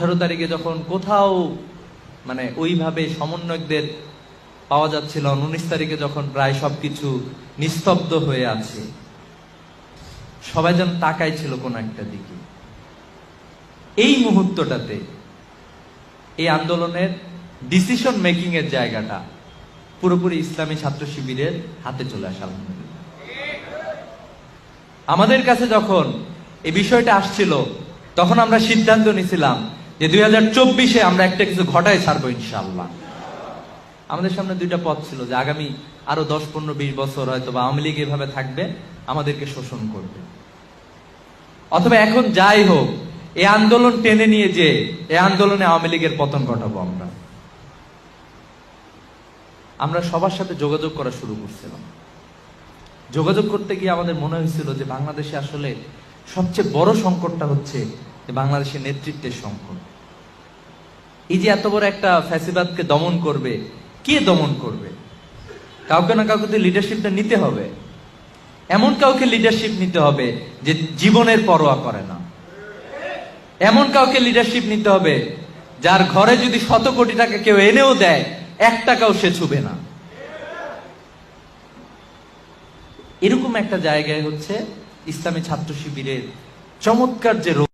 18 তারিখে যখন কোথাও মানে ওইভাবে সমন্বয়কদের পাওয়া যাচ্ছিল, 19 তারিখে যখন প্রায় সবকিছু নিস্তব্ধ হয়ে আছে, সবাই যেন তাকাই ছিল কোন একটা দিকে। এই মুহূর্তটাতে এই আন্দোলনের ডিসিশন মেকিং এর জায়গাটা পুরোপুরি ইসলামী ছাত্র শিবিরের হাতে চলে আসে। আলহামদুলিল্লাহ, আমাদের কাছে যখন এই বিষয়টা আসছিল তখন আমরা সিদ্ধান্ত নিয়েছিলাম যে 2024-এ আমরা একটা কিছু ঘটায় ছাড়বো ইনশাআল্লাহ। আমাদের সামনে দুইটা পথ ছিল, যে আগামী আরো 10, 15, 20 বছর হয়তো বা আওয়ামী লীগ এভাবে থাকবে, আমাদেরকে শোষণ করবে, অথবা এখন যাই হোক এই আন্দোলন টেনে নিয়ে যে এই আন্দোলনে আওয়ামী লীগের পতন ঘটাবো। আমরা সবার সাথে যোগাযোগ করা শুরু করছিলাম। যোগাযোগ করতে গিয়ে আমাদের মনে হয়েছিল যে বাংলাদেশে আসলে সবচেয়ে বড় সংকটটা হচ্ছে যে বাংলাদেশের নেতৃত্বের সংকট। এই যে এত বড় একটা ফ্যাসিবাদকে দমন করবে, কে দমন করবে? কাউকে না কাউকে তো লিডারশিপটা নিতে হবে। এমন কাউকে লিডারশিপ নিতে হবে যে জীবনের পরোয়া করে না। এমন কাউকে লিডারশিপ নিতে হবে যার ঘরে যদি 100 কোটি টাকা কেউ এনেও দেয়, 1 টাকাও সে ছুবে না। এরকম একটা জায়গায় হচ্ছে ইসলামী ছাত্র শিবিরের চমৎকার যে